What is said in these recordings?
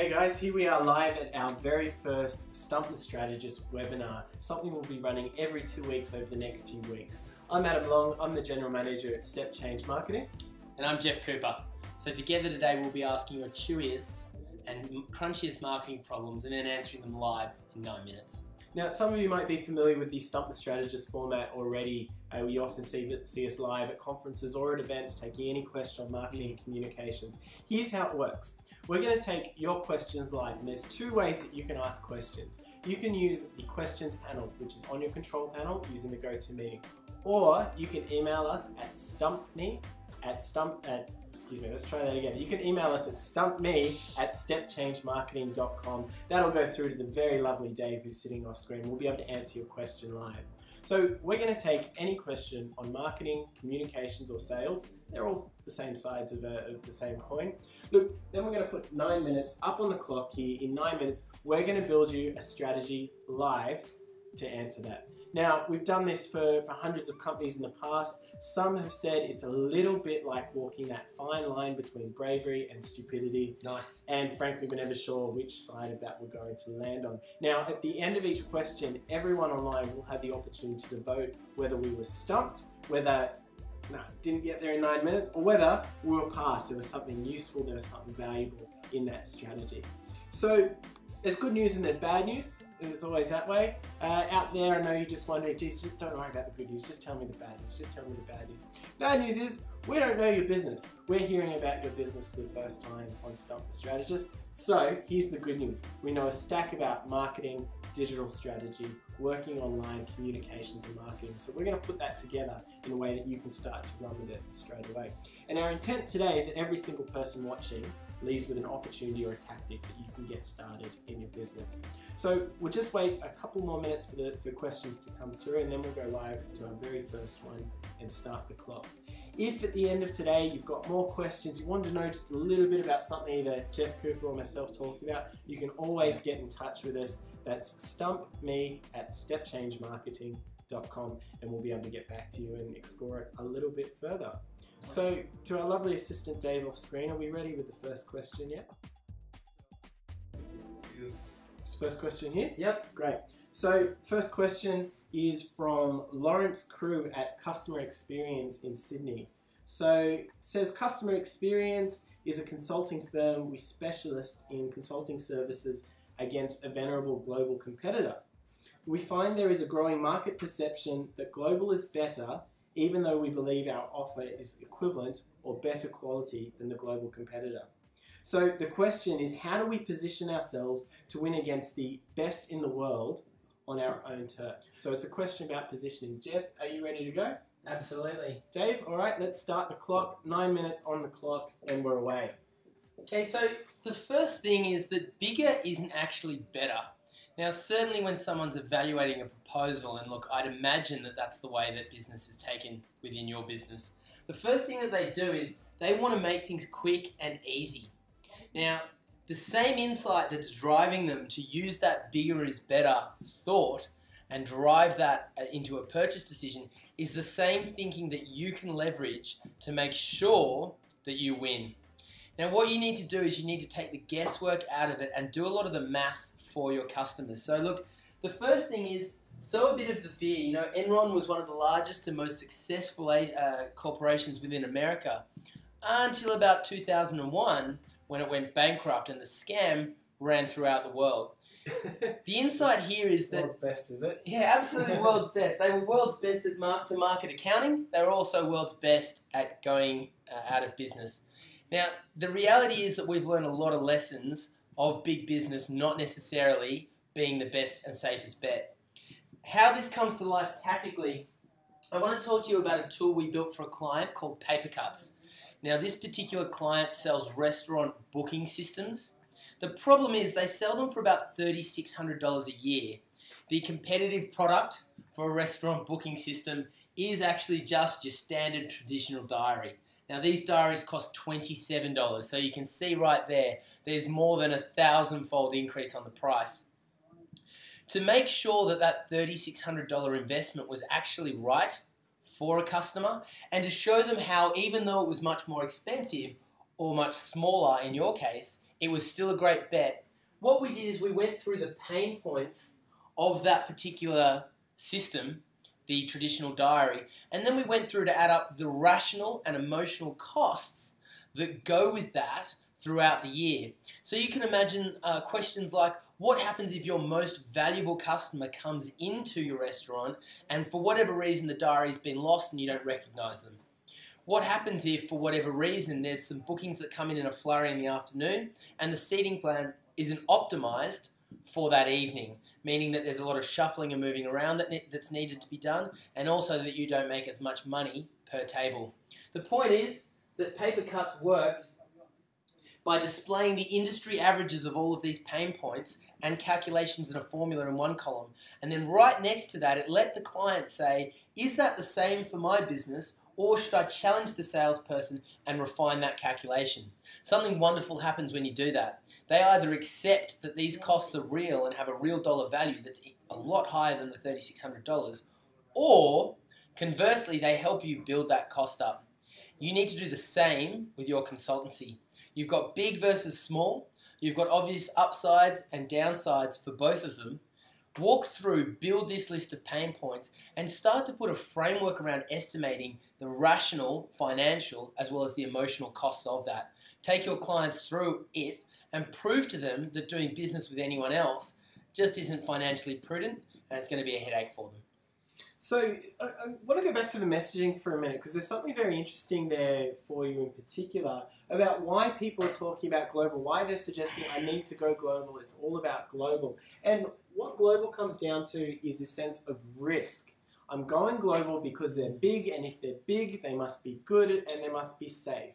Hey guys, here we are live at our very first Stump the Strategist webinar, something we'll be running every 2 weeks over the next few weeks. I'm Adam Long, I'm the General Manager at Step Change Marketing. And I'm Jeff Cooper. So together today we'll be asking your chewiest and crunchiest marketing problems and then answering them live in 9 minutes. Now, some of you might be familiar with the Stump the Strategist format already. We often see us live at conferences or at events taking any question on marketing and communications. Here's how it works. We're going to take your questions live, and there's two ways that you can ask questions. You can use the questions panel, which is on your control panel using the GoToMeeting, or you can email us at You can email us at stumpme@stepchangemarketing.com. That'll go through to the very lovely Dave who's sitting off screen. We'll be able to answer your question live. So we're going to take any question on marketing, communications or sales. They're all the same sides of the same coin. Look, then we're going to put 9 minutes up on the clock here. In 9 minutes, we're going to build you a strategy live to answer that. Now, we've done this for hundreds of companies in the past. Some have said it's a little bit like walking that fine line between bravery and stupidity. Nice. And frankly, we're never sure which side of that we're going to land on. Now, at the end of each question, everyone online will have the opportunity to vote whether we were stumped, whether didn't get there in 9 minutes, or whether we were passed. There was something useful, there was something valuable in that strategy. So, there's good news and there's bad news. It's always that way. Out there, I know you're just wondering, geez, just don't worry about the good news, just tell me the bad news, just tell me the bad news. Bad news is, we don't know your business. We're hearing about your business for the first time on Stump the Strategist. So, here's the good news. We know a stack about marketing, digital strategy, working online, communications and marketing. So we're going to put that together in a way that you can start to run with it straight away. And our intent today is that every single person watching leaves with an opportunity or a tactic that you can get started in your business. So we'll just wait a couple more minutes for questions to come through, and then we'll go live to our very first one and start the clock. If at the end of today you've got more questions, you want to know just a little bit about something that Jeff Cooper or myself talked about, you can always get in touch with us. That's stumpme@stepchangemarketing.com, and we'll be able to get back to you and explore it a little bit further. Nice. So, to our lovely assistant Dave off screen, are we ready with the first question yet? First question here? Yep, great. So, first question is from Lawrence Crew at Customer Experience in Sydney. So, it says Customer Experience is a consulting firm. We specialist in consulting services against a venerable global competitor. We find there is a growing market perception that global is better, even though we believe our offer is equivalent or better quality than the global competitor. So the question is, how do we position ourselves to win against the best in the world on our own turf? So it's a question about positioning. Jeff, are you ready to go? Absolutely. Dave, all right, let's start the clock. 9 minutes on the clock and we're away. Okay, so the first thing is that bigger isn't actually better. Now, certainly when someone's evaluating a proposal, and look, I'd imagine that that's the way that business is taken within your business. The first thing that they do is they want to make things quick and easy. Now, the same insight that's driving them to use that bigger is better thought and drive that into a purchase decision is the same thinking that you can leverage to make sure that you win. Now, what you need to do is you need to take the guesswork out of it and do a lot of the maths for your customers. So look, the first thing is sow a bit of the fear. You know, Enron was one of the largest and most successful corporations within America until about 2001 when it went bankrupt and the scam ran throughout the world. The insight here is that... World's best, is it? Yeah, absolutely world's best. They were world's best at market accounting. They were also world's best at going out of business. Now, the reality is that we've learned a lot of lessons of big business not necessarily being the best and safest bet. How this comes to life tactically, I want to talk to you about a tool we built for a client called Paper Cuts. Now, this particular client sells restaurant booking systems. The problem is they sell them for about $3,600 a year. The competitive product for a restaurant booking system is actually just your standard traditional diary. Now, these diaries cost $27, so you can see right there, there's more than a 1,000-fold increase on the price. To make sure that that $3,600 investment was actually right for a customer, and to show them how, even though it was much more expensive or much smaller in your case, it was still a great bet. What we did is we went through the pain points of that particular system, the traditional diary, and then we went through to add up the rational and emotional costs that go with that throughout the year. So you can imagine questions like, what happens if your most valuable customer comes into your restaurant and for whatever reason the diary's been lost and you don't recognize them? What happens if for whatever reason there's some bookings that come in a flurry in the afternoon and the seating plan isn't optimized for that evening, meaning that there's a lot of shuffling and moving around that's needed to be done, and also that you don't make as much money per table. The point is that Paper Cuts worked by displaying the industry averages of all of these pain points and calculations in a formula in one column. And then right next to that, it let the client say, is that the same for my business, or should I challenge the salesperson and refine that calculation? Something wonderful happens when you do that. They either accept that these costs are real and have a real dollar value that's a lot higher than the $3,600, or conversely, they help you build that cost up. You need to do the same with your consultancy. You've got big versus small. You've got obvious upsides and downsides for both of them. Walk through, build this list of pain points, and start to put a framework around estimating the rational, financial, as well as the emotional costs of that. Take your clients through it and prove to them that doing business with anyone else just isn't financially prudent, and it's going to be a headache for them. So I want to go back to the messaging for a minute, because there's something very interesting there for you in particular about why people are talking about global, why they're suggesting I need to go global, it's all about global. And what global comes down to is this sense of risk. I'm going global because they're big, and if they're big, they must be good and they must be safe.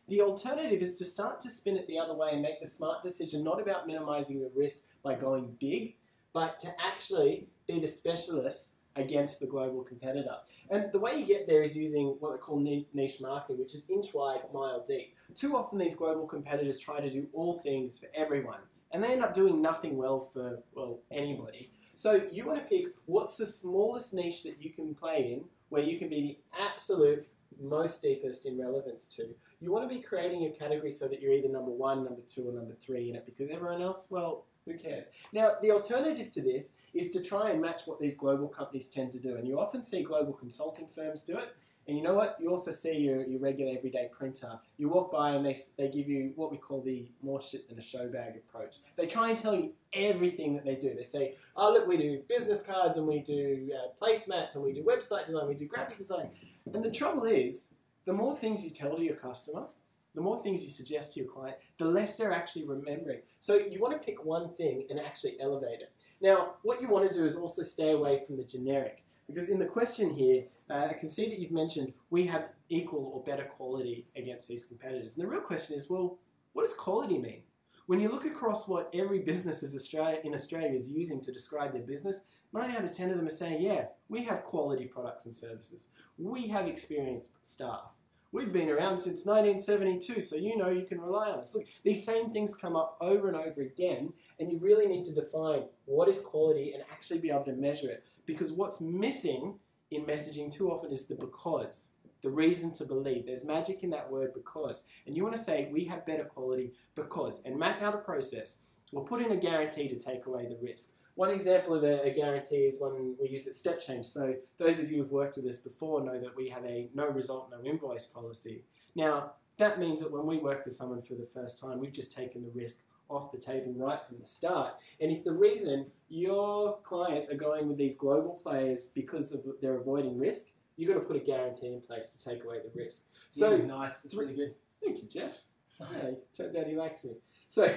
The alternative is to start to spin it the other way and make the smart decision, not about minimizing the risk by going big, but to actually be the specialists against the global competitor. And the way you get there is using what they call niche marketing, which is inch wide, mile deep. Too often these global competitors try to do all things for everyone, and they end up doing nothing well for, well, anybody. So you want to pick what's the smallest niche that you can play in, where you can be the absolute most deepest in relevance to. You want to be creating your category so that you're either number 1, number 2, or number 3 in it, because everyone else, well, who cares? Now, the alternative to this is to try and match what these global companies tend to do. And you often see global consulting firms do it. And you know what? You also see your regular everyday printer. You walk by and they give you what we call the more shit than a show bag approach. They try and tell you everything that they do. They say, oh, look, we do business cards, and we do placemats, and we do website design, we do graphic design. And the trouble is, the more things you tell to your customer, the more things you suggest to your client, the less they're actually remembering. So you want to pick one thing and actually elevate it. Now, what you want to do is also stay away from the generic, because in the question here, I can see that you've mentioned we have equal or better quality against these competitors. And the real question is, well, what does quality mean? When you look across what every business in Australia is using to describe their business, 9 out of 10 of them are saying, yeah, we have quality products and services. We have experienced staff. We've been around since 1972, so you know you can rely on us. Look, these same things come up over and over again, and you really need to define what is quality and actually be able to measure it. Because what's missing in messaging too often is the because, the reason to believe. There's magic in that word because. And you want to say, we have better quality because, and map out a process. We'll put in a guarantee to take away the risk. One example of a guarantee is one we use at Step Change. So those of you who've worked with us before know that we have a no result, no invoice policy. Now, that means that when we work with someone for the first time, we've just taken the risk off the table right from the start. And if the reason your clients are going with these global players because they're avoiding risk, you've got to put a guarantee in place to take away the risk. So Nice, that's really good. Thank you, Jeff. Nice. Yeah, turns out he likes me. So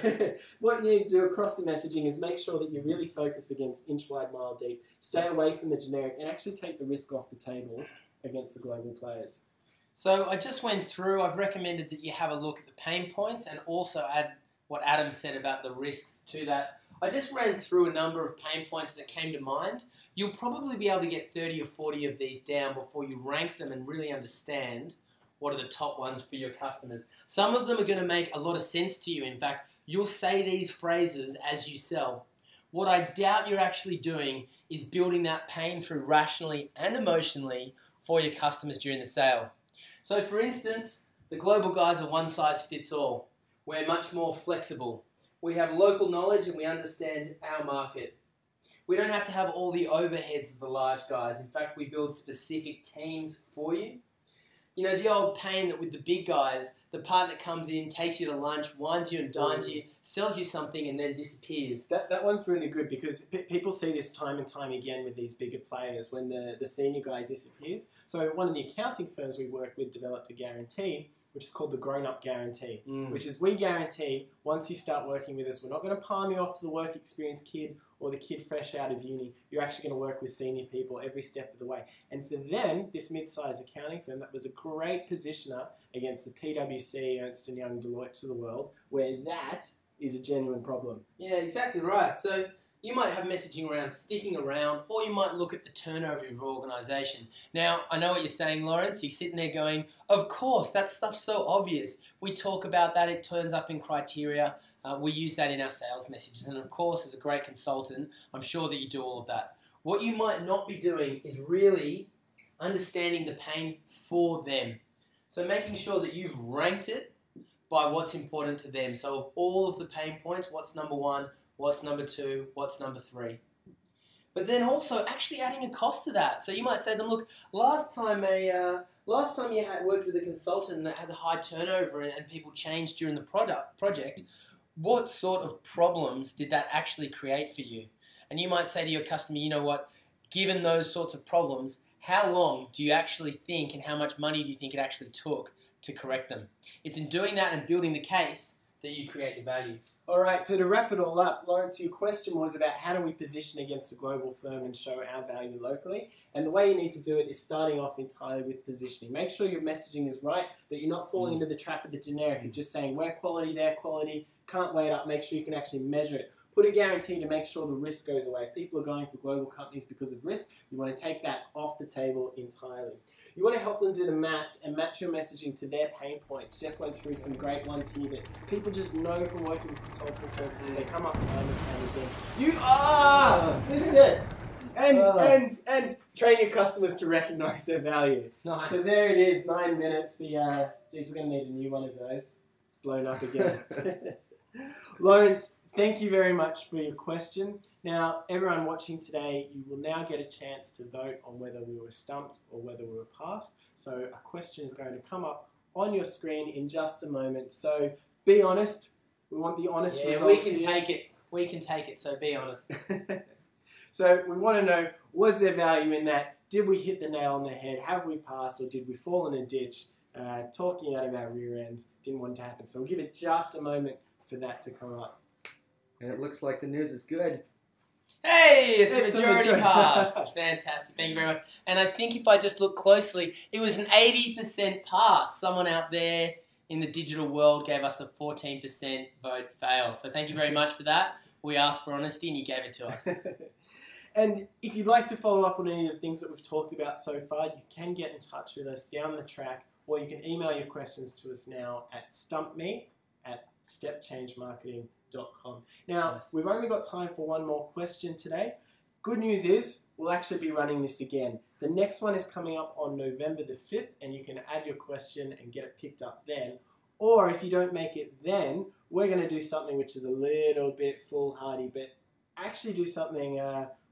what you need to do across the messaging is make sure that you're really focused against inch wide, mile deep. Stay away from the generic and actually take the risk off the table against the global players. So I just went through, I've recommended that you have a look at the pain points and also add what Adam said about the risks to that. I just ran through a number of pain points that came to mind. You'll probably be able to get 30 or 40 of these down before you rank them and really understand what are the top ones for your customers. Some of them are going to make a lot of sense to you. In fact, you'll say these phrases as you sell. What I doubt you're actually doing is building that pain through rationally and emotionally for your customers during the sale. So for instance, the global guys are one size fits all. We're much more flexible. We have local knowledge and we understand our market. We don't have to have all the overheads of the large guys. In fact, we build specific teams for you. You know, the old pain that with the big guys, the partner comes in, takes you to lunch, wines you and dines you, sells you something and then disappears. That one's really good because people see this time and time again with these bigger players when the senior guy disappears. So one of the accounting firms we work with developed a guarantee, which is called the grown-up guarantee, which is we guarantee once you start working with us, we're not going to palm you off to the work experience kid or the kid fresh out of uni. You're actually going to work with senior people every step of the way. And for them, this mid-sized accounting firm, that was a great positioner against the PwC, Ernst & Young, Deloitte of the world, where that is a genuine problem. Yeah, exactly right. So you might have messaging around sticking around, or you might look at the turnover of your organisation. Now, I know what you're saying, Lawrence. You're sitting there going, of course, that stuff's so obvious. We talk about that, it turns up in criteria. We use that in our sales messages. And of course, as a great consultant, I'm sure that you do all of that. What you might not be doing is really understanding the pain for them. So making sure that you've ranked it by what's important to them. So of all of the pain points, what's number one, what's number two, what's number three. But then also actually adding a cost to that. So you might say to them, look, last time you had worked with a consultant that had a high turnover and people changed during the project, what sort of problems did that actually create for you? And you might say to your customer, you know what, given those sorts of problems, how long do you actually think and how much money do you think it actually took to correct them? It's in doing that and building the case that you create your value. All right, so to wrap it all up, Lawrence, your question was about how do we position against a global firm and show our value locally? And the way you need to do it is starting off entirely with positioning. Make sure your messaging is right, that you're not falling into the trap of the generic of just saying we're quality, they're quality, can't weigh it up, make sure you can actually measure it. Put a guarantee to make sure the risk goes away. If people are going for global companies because of risk, you want to take that off the table entirely. You want to help them do the maths and match your messaging to their pain points. Jeff went through some great ones here that people just know from working with consulting services. They come up time and time again. Missed it. And train your customers to recognize their value. Nice. So there it is, 9 minutes. Geez, we're going to need a new one of those. It's blown up again. Lawrence, thank you very much for your question. Now, everyone watching today, you will now get a chance to vote on whether we were stumped or whether we were passed. So a question is going to come up on your screen in just a moment. So be honest. We want the honest results. We can take it. We can take it, so be honest. So we want to know, was there value in that? Did we hit the nail on the head? Have we passed or did we fall in a ditch? Talking out of our rear ends didn't want to happen. So we'll give it just a moment for that to come up. And it looks like the news is good. Hey, it's a majority pass. Fantastic, thank you very much. And I think if I just look closely, it was an 80% pass. Someone out there in the digital world gave us a 14% vote fail. So thank you very much for that. We asked for honesty and you gave it to us. And if you'd like to follow up on any of the things that we've talked about so far, you can get in touch with us down the track, or you can email your questions to us now at stumpme@stepchangemarketing.com. Now, Yes. We've only got time for one more question today. Good news is we'll actually be running this again. The next one is coming up on November the 5th, and you can add your question and get it picked up then. Or if you don't make it then, we're going to do something which is a little bit foolhardy, but actually do something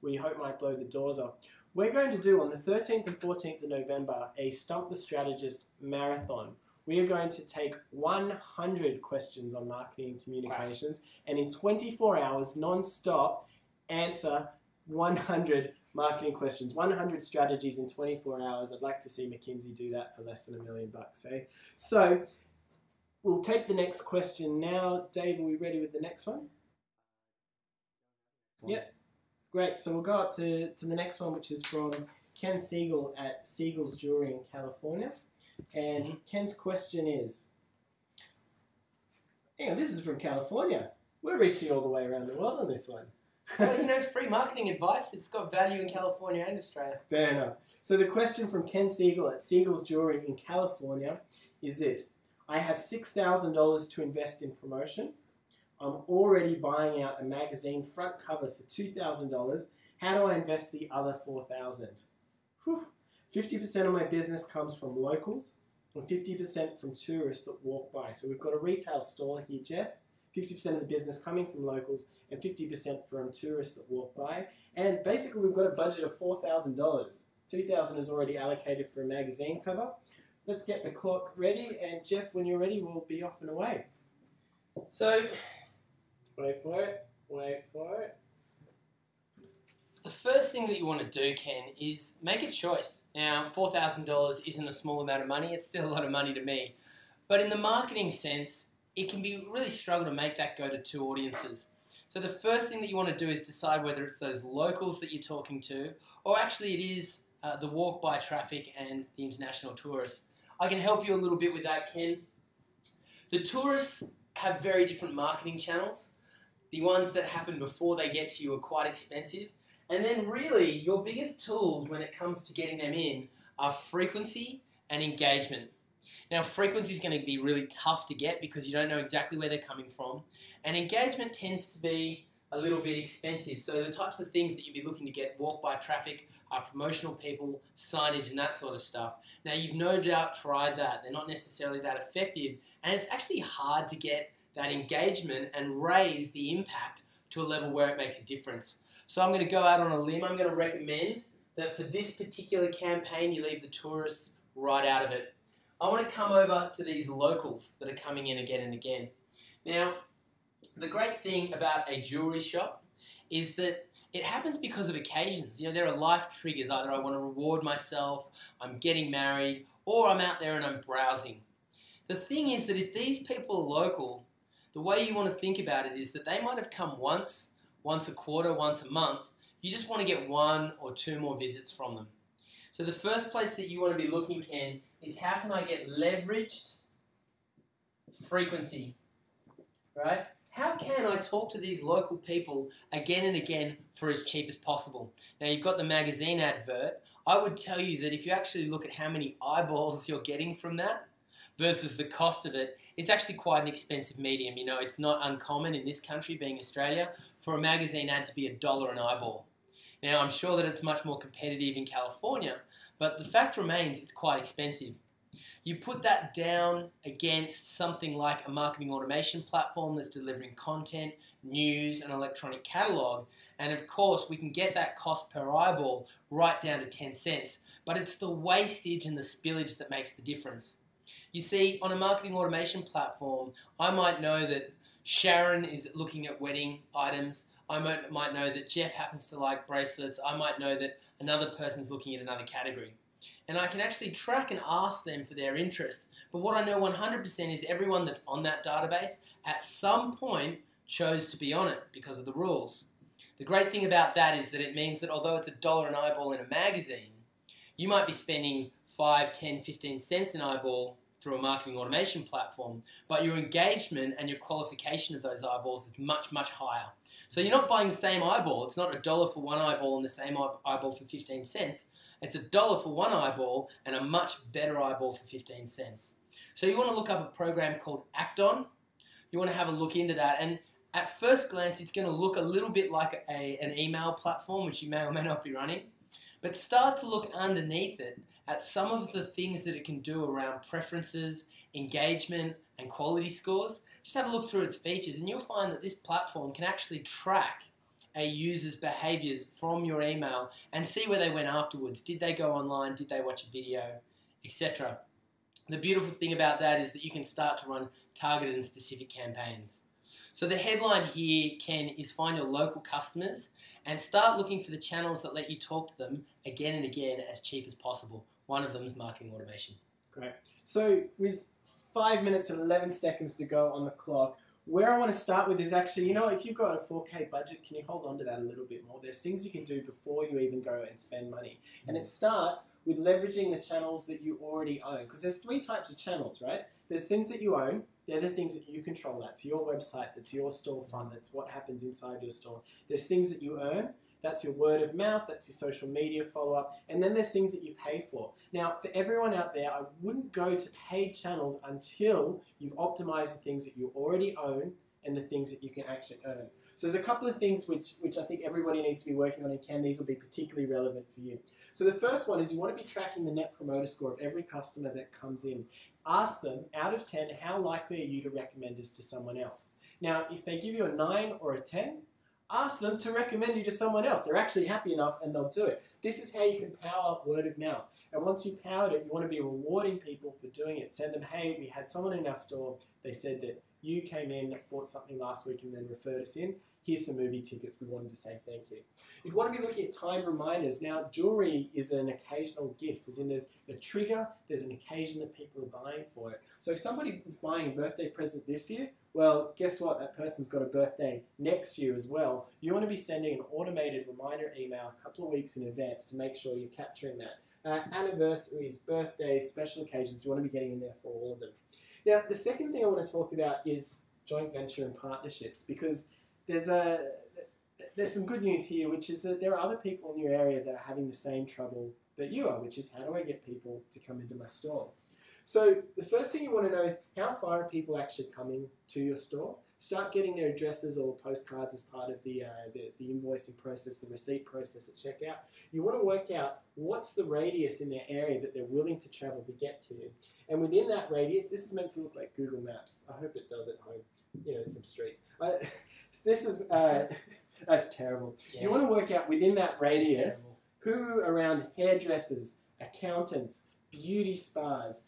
we hope might blow the doors off. We're going to do on the 13th and 14th of November a Stump the Strategist marathon. We are going to take 100 questions on marketing and communications, and in 24 hours, non-stop, answer 100 marketing questions, 100 strategies in 24 hours. I'd like to see McKinsey do that for less than $1 million, eh? So we'll take the next question now. Dave, are we ready with the next one? Yep. Great. So we'll go up to the next one, which is from Ken Siegel at Siegel's Jewellery in California. And Ken's question is, hang on, this is from California. We're reaching all the way around the world on this one. Well, you know, free marketing advice, it's got value in California and Australia. Fair enough. So the question from Ken Siegel at Siegel's Jewellery in California is this. I have $6,000 to invest in promotion. I'm already buying out a magazine front cover for $2,000. How do I invest the other $4,000? 50% of my business comes from locals, and 50% from tourists that walk by. So we've got a retail store here, Jeff. 50% of the business coming from locals and 50% from tourists that walk by. And basically we've got a budget of $4,000. $2,000 is already allocated for a magazine cover. Let's get the clock ready, and Jeff, when you're ready, we'll be off and away. So, wait for it, wait for it. the first thing that you want to do, Ken, is make a choice. Now, $4,000 isn't a small amount of money. It's still a lot of money to me. But in the marketing sense, it can be really struggle to make that go to two audiences. So the first thing that you want to do is decide whether it's those locals that you're talking to, or actually it is the walk-by traffic and the international tourists. I can help you a little bit with that, Ken. The tourists have very different marketing channels. The ones that happen before they get to you are quite expensive. And then really, your biggest tools when it comes to getting them in are frequency and engagement. Now, frequency is going to be really tough to get because you don't know exactly where they're coming from. And engagement tends to be a little bit expensive. So the types of things that you'd be looking to get walk-by traffic are promotional people, signage and that sort of stuff. Now, you've no doubt tried that. They're not necessarily that effective. And it's actually hard to get that engagement and raise the impact to a level where it makes a difference. So I'm going to go out on a limb. I'm going to recommend that for this particular campaign, you leave the tourists right out of it. I want to come over to these locals that are coming in again and again. Now, the great thing about a jewellery shop is that it happens because of occasions. You know, there are life triggers. Either I want to reward myself, I'm getting married, or I'm out there and I'm browsing. The thing is that if these people are local, the way you want to think about it is that they might have come once a quarter, once a month. You just want to get 1 or 2 more visits from them. So the first place that you want to be looking, Ken, is how can I get leveraged frequency, right? How can I talk to these local people again and again for as cheap as possible? Now, you've got the magazine advert. I would tell you that if you actually look at how many eyeballs you're getting from that versus the cost of it, it's actually quite an expensive medium. You know, it's not uncommon in this country, being Australia, for a magazine ad to be $1 an eyeball. Now, I'm sure that it's much more competitive in California, but the fact remains it's quite expensive. You put that down against something like a marketing automation platform that's delivering content, news, and electronic catalog, and of course we can get that cost per eyeball right down to 10 cents, but it's the wastage and the spillage that makes the difference. You see, on a marketing automation platform, I might know that Sharon is looking at wedding items. I might know that Jeff happens to like bracelets. I might know that another person's looking at another category. And I can actually track and ask them for their interest. But what I know 100% is everyone that's on that database at some point chose to be on it because of the rules. The great thing about that is that it means that although it's $1 an eyeball in a magazine, you might be spending 5, 10, 15 cents an eyeball through a marketing automation platform, but your engagement and your qualification of those eyeballs is much, much higher. So you're not buying the same eyeball. It's not $1 for one eyeball and the same eyeball for 15 cents. It's $1 for one eyeball and a much better eyeball for 15 cents. So you want to look up a program called Acton. You want to have a look into that. And at first glance, it's going to look a little bit like an email platform, which you may or may not be running. But start to look underneath it at some of the things that it can do around preferences, engagement, and quality scores. Just have a look through its features and you'll find that this platform can actually track a user's behaviors from your email and see where they went afterwards. Did they go online? Did they watch a video? Etc. The beautiful thing about that is that you can start to run targeted and specific campaigns. So the headline here, Ken, is find your local customers and start looking for the channels that let you talk to them again and again as cheap as possible. One of them is marketing automation. Great. So with 5 minutes and 11 seconds to go on the clock, where I want to start with is actually, you know, if you've got a 4K budget, can you hold on to that a little bit more? There's things you can do before you even go and spend money. And it starts with leveraging the channels that you already own. Because there's 3 types of channels, right? There's things that you own. They're the things that you control. That's your website. That's your storefront. That's what happens inside your store. There's things that you earn. That's your word of mouth. That's your social media follow-up. And then there's things that you pay for. Now, for everyone out there, I wouldn't go to paid channels until you've optimized the things that you already own and the things that you can actually earn. So there's a couple of things which I think everybody needs to be working on, and these will be particularly relevant for you. So the first one is you want to be tracking the Net Promoter Score of every customer that comes in. Ask them, out of 10, how likely are you to recommend us to someone else? Now, if they give you a 9 or a 10, ask them to recommend you to someone else. They're actually happy enough and they'll do it. This is how you can power up word of mouth. And once you've powered it, you want to be rewarding people for doing it. Send them, hey, we had someone in our store. They said that you came in, bought something last week and then referred us in. Here's some movie tickets. We wanted to say thank you. You'd want to be looking at timed reminders. Now, jewelry is an occasional gift, as in there's a trigger, there's an occasion that people are buying for it. So if somebody is buying a birthday present this year, well, guess what? That person's got a birthday next year as well. You want to be sending an automated reminder email a couple of weeks in advance to make sure you're capturing that. Anniversaries, birthdays, special occasions, you want to be getting in there for all of them. Now, the second thing I want to talk about is joint venture and partnerships, because there's some good news here, which is that there are other people in your area that are having the same trouble that you are, which is how do I get people to come into my store? So the first thing you want to know is how far are people actually coming to your store? Start getting their addresses or postcards as part of the invoicing process, the receipt process at checkout. You want to work out what's the radius in their area that they're willing to travel to get to you. And within that radius, this is meant to look like Google Maps. I hope it does at home. You know, some streets. This is, that's terrible. Yeah. You want to work out within that radius who around hairdressers, accountants, beauty spas,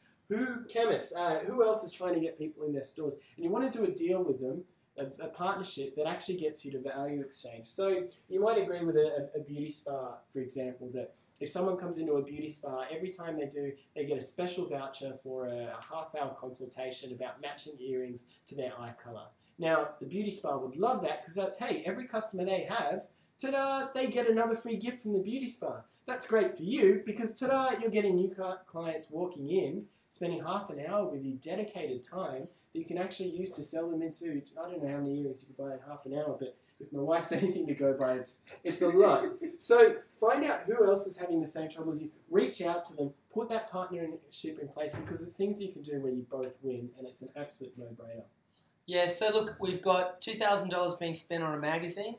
chemists, who else is trying to get people in their stores. And you want to do a deal with them, a partnership that actually gets you to value exchange. So you might agree with a beauty spa, for example, that if someone comes into a beauty spa, every time they do, they get a special voucher for a half-hour consultation about matching earrings to their eye colour. Now, the beauty spa would love that because that's, hey, every customer they have, ta-da, they get another free gift from the beauty spa. That's great for you because, ta-da, you're getting new clients walking in, spending half an hour with you, dedicated time that you can actually use to sell them into, I don't know how many earrings you can buy in half an hour, but if my wife's anything to go by, it's a lot. So find out who else is having the same trouble as you. Reach out to them. Put that partnership in place because it's things you can do where you both win, and it's an absolute no-brainer. Yeah, so look, we've got $2,000 being spent on a magazine,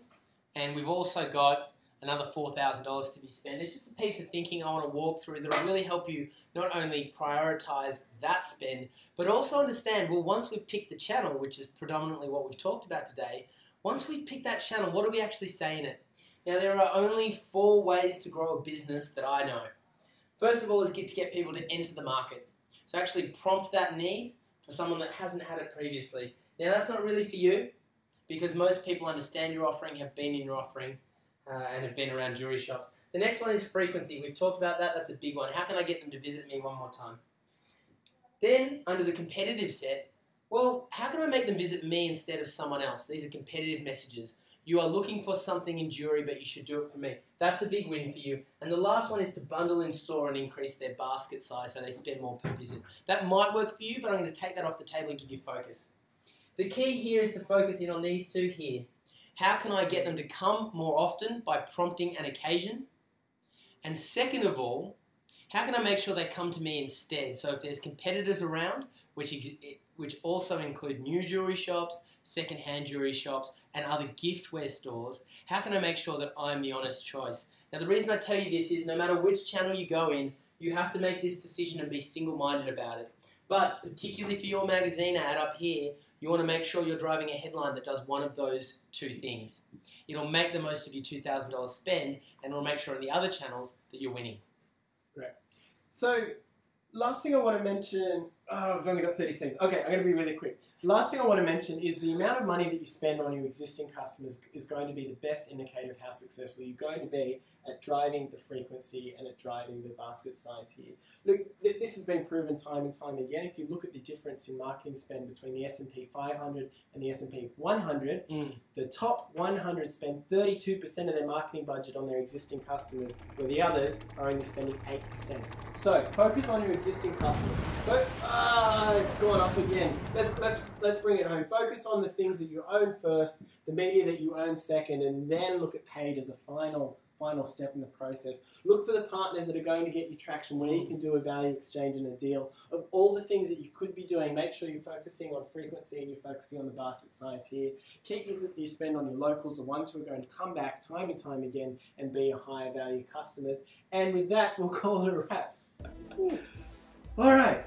and we've also got another $4,000 to be spent. It's just a piece of thinking I want to walk through that will really help you not only prioritise that spend, but also understand, well, once we've picked the channel, which is predominantly what we've talked about today, once we've picked that channel, what do we actually say in it? Now, there are only 4 ways to grow a business that I know. First of all is to get people to enter the market. So actually prompt that need for someone that hasn't had it previously. Now, that's not really for you because most people understand your offering, have been in your offering, and have been around jewelry shops. The next one is frequency. We've talked about that. That's a big one. How can I get them to visit me one more time? Then, under the competitive set, well, how can I make them visit me instead of someone else? These are competitive messages. You are looking for something in jewelry, but you should do it for me. That's a big win for you. And the last one is to bundle in store and increase their basket size so they spend more per visit. That might work for you, but I'm going to take that off the table and give you focus. The key here is to focus in on these 2 here. How can I get them to come more often by prompting an occasion? And second of all, how can I make sure they come to me instead? So if there's competitors around, which also include new jewelry shops, second-hand jewelry shops, and other giftware stores, how can I make sure that I'm the honest choice? Now, the reason I tell you this is no matter which channel you go in, you have to make this decision and be single-minded about it. But particularly for your magazine ad up here, you want to make sure you're driving a headline that does one of those 2 things. It'll make the most of your $2,000 spend, and it'll make sure in the other channels that you're winning. Great. So, last thing I want to mention, I've only got 30 seconds. Okay, I'm going to be really quick. Last thing I want to mention is the amount of money that you spend on your existing customers is going to be the best indicator of how successful you're going to be at driving the frequency and at driving the basket size here. Look, this has been proven time and time again. If you look at the difference in marketing spend between the S&P 500 and the S&P 100, the top 100 spend 32% of their marketing budget on their existing customers, where the others are only spending 8%. So focus on your existing customers. It's gone off again. Let's bring it home. Focus on the things that you own first, the media that you own second, and then look at paid as a final final step in the process. Look for the partners that are going to get you traction, where you can do a value exchange and a deal. Of all the things that you could be doing, make sure you're focusing on frequency and you're focusing on the basket size here. Keep your spend on your locals, the ones who are going to come back time and time again and be your higher value customers. And with that, we'll call it a wrap. All right.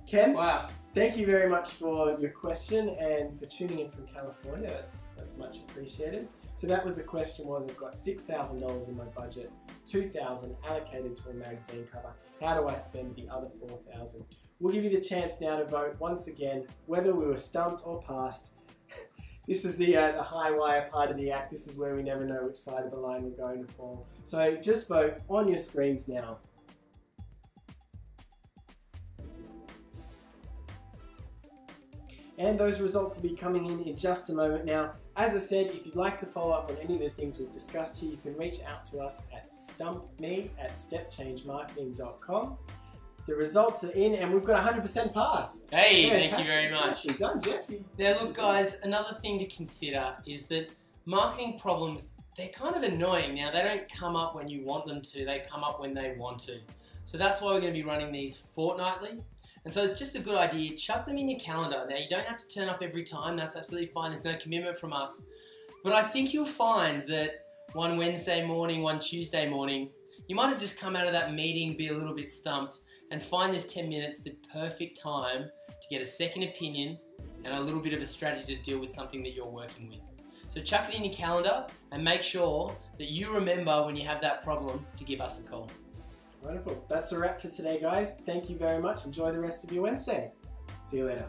Ken, Wow. thank you very much for your question and for tuning in from California. That's much appreciated. So that was the question was, I've got $6,000 in my budget, $2,000 allocated to a magazine cover. How do I spend the other $4,000? We'll give you the chance now to vote once again, whether we were stumped or passed. This is the high wire part of the act. This is where we never know which side of the line we're going to fall. So just vote on your screens now. And those results will be coming in just a moment now. As I said, if you'd like to follow up on any of the things we've discussed here, you can reach out to us at stumpme@stepchangemarketing.com. The results are in and we've got 100% pass. Hey, Fantastic. thank you very much. Nicely done, Jeff. Now look guys, another thing to consider is that marketing problems, they're kind of annoying. Now they don't come up when you want them to, they come up when they want to. So that's why we're going to be running these fortnightly. And so it's just a good idea, chuck them in your calendar. Now you don't have to turn up every time, that's absolutely fine, there's no commitment from us. But I think you'll find that one Wednesday morning, one Tuesday morning, you might have just come out of that meeting, be a little bit stumped, and find this 10 minutes the perfect time to get a second opinion and a little bit of a strategy to deal with something that you're working with. So chuck it in your calendar and make sure that you remember when you have that problem to give us a call. Wonderful. That's a wrap for today, guys. Thank you very much. Enjoy the rest of your Wednesday. See you later.